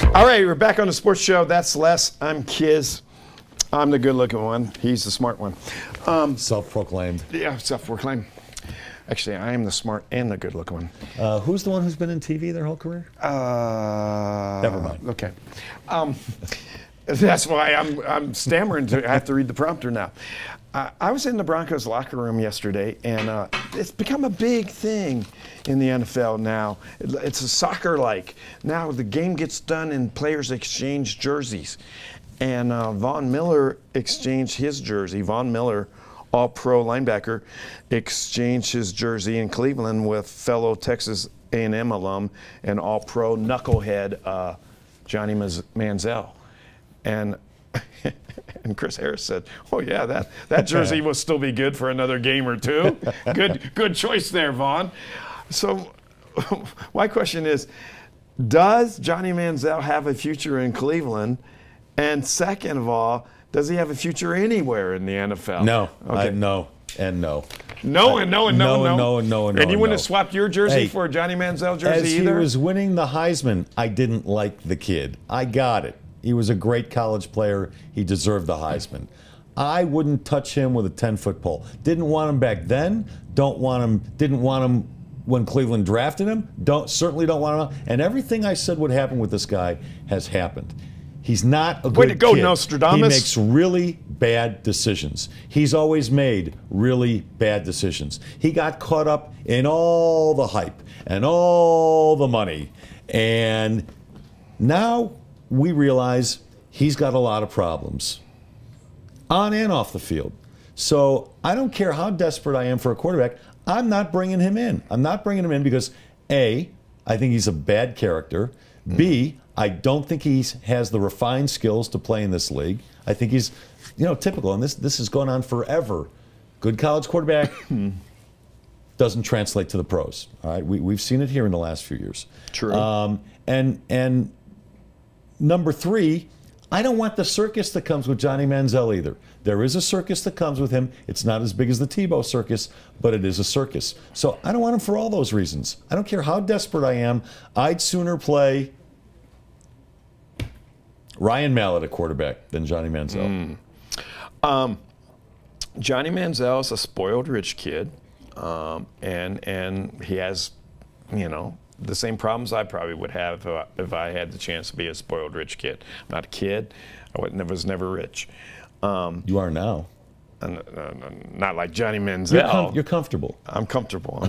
All right, we're back on the sports show. That's Les. I'm Kiz. I'm the good-looking one. He's the smart one. Self-proclaimed. Yeah, self-proclaimed. Actually, I am the smart and the good-looking one. Who's the one who's been in TV their whole career? Never mind. Okay. That's why I'm stammering. I have to read the prompter now. I was in the Broncos locker room yesterday, and it's become a big thing in the NFL now. It's a soccer-like. Now the game gets done and players exchange jerseys. And Von Miller exchanged his jersey. Von Miller, all-pro linebacker, exchanged his jersey in Cleveland with fellow Texas A&M alum and all-pro knucklehead Johnny Manziel. And and Chris Harris said, "Oh yeah, that jersey will still be good for another game or two." Good choice there, Vaughn. So my question is, does Johnny Manziel have a future in Cleveland? And second of all, does he have a future anywhere in the NFL? No. Okay. No and no. No and no and no and no. No. And you wouldn't have swapped your jersey for a Johnny Manziel jersey either? As he was winning the Heisman, I didn't like the kid. I got it. He was a great college player. He deserved the Heisman. I wouldn't touch him with a 10-foot pole. Didn't want him back then. Didn't want him when Cleveland drafted him. Certainly don't want him. And everything I said would happen with this guy has happened. He's not a good Way to go, kid. Nostradamus. He makes really bad decisions. He's always made really bad decisions. He got caught up in all the hype and all the money. And now we realize he's got a lot of problems on and off the field. So I don't care how desperate I am for a quarterback. I'm not bringing him in. I'm not bringing him in because, A, I think he's a bad character. B, I don't think he has the refined skills to play in this league. I think he's, typical. And this has gone on forever. Good college quarterback doesn't translate to the pros. All right, we've seen it here in the last few years. True. And number three, I don't want the circus that comes with Johnny Manziel either. There is a circus that comes with him. It's not as big as the Tebow circus, but it is a circus. So I don't want him for all those reasons. I don't care how desperate I am. I'd sooner play Ryan Mallett at quarterback than Johnny Manziel. Johnny Manziel is a spoiled rich kid, and he has, the same problems I probably would have if I had the chance to be a spoiled rich kid. I'm not a kid. I was never rich. You are now. Not like Johnny Manziel. You're comfortable. I'm comfortable.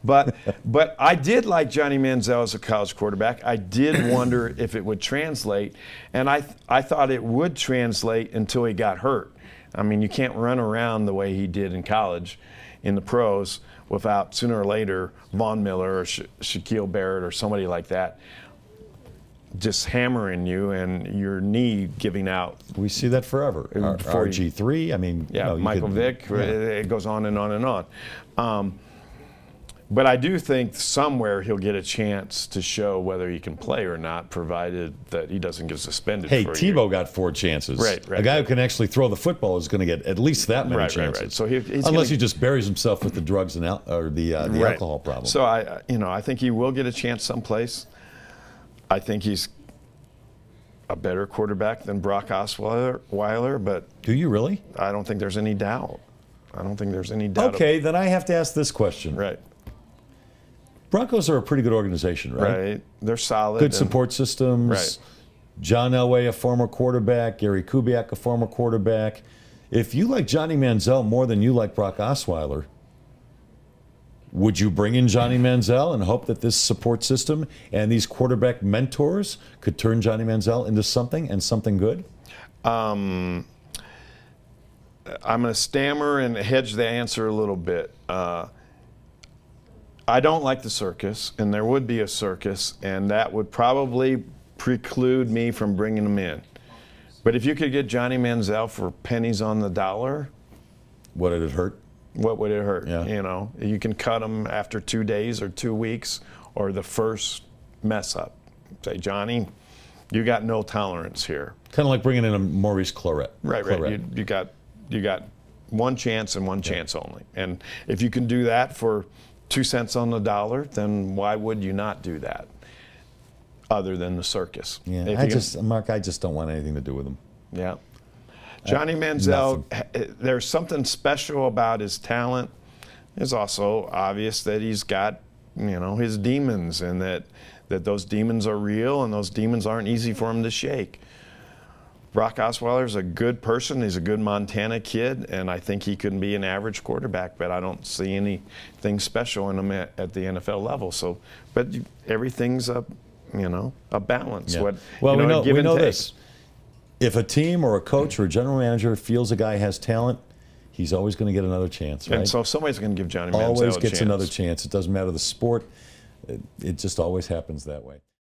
But I did like Johnny Manziel as a college quarterback. I did wonder if it would translate, and I thought it would translate until he got hurt. I mean, you can't run around the way he did in college, in the pros, without sooner or later Von Miller or Shaquille Barrett or somebody like that just hammering you and your knee giving out. We see that forever. RG3, I mean. Yeah, Michael Vick, it goes on and on and on. But I do think somewhere he'll get a chance to show whether he can play or not, provided that he doesn't get suspended. Hey, for a Tebow year. got 4 chances. Right. A guy who can actually throw the football is going to get at least that many chances. Right. So unless he just buries himself with the drugs and the alcohol problem. So I think he will get a chance someplace. I think he's a better quarterback than Brock Osweiler, but do you really? I don't think there's any doubt. Okay, then I have to ask this question. Right. Broncos are a pretty good organization, right? Right. They're solid. Good support systems. Right. John Elway, a former quarterback. Gary Kubiak, a former quarterback. If you like Johnny Manziel more than you like Brock Osweiler, would you bring in Johnny Manziel and hope that this support system and these quarterback mentors could turn Johnny Manziel into something and something good? I'm going to stammer and hedge the answer a little bit. I don't like the circus, and there would be a circus, and that would probably preclude me from bringing him in. But if you could get Johnny Manziel for pennies on the dollar, what did it hurt? What would it hurt? Yeah. You can cut him after 2 days or 2 weeks or the first mess up. Say, Johnny, you got no tolerance here. Kind of like bringing in a Maurice Claret. Right. You got one chance and one chance only. And if you can do that for 2 cents on the dollar, then why would you not do that? other than the circus. Yeah, Mark, I just don't want anything to do with him. Yeah. Johnny Manziel, there's something special about his talent. It's also obvious that he's got, his demons, and that those demons are real, and those demons aren't easy for him to shake. Brock Osweiler's a good person. He's a good Montana kid, and I think he can be an average quarterback, but I don't see anything special in him at the NFL level. So, but everything's a balance. Yeah. Well, we know this. If a team or a coach or a general manager feels a guy has talent, he's always going to get another chance, right? And so somebody's going to give Johnny Manziel always a gets chance. another chance. It doesn't matter the sport. It just always happens that way.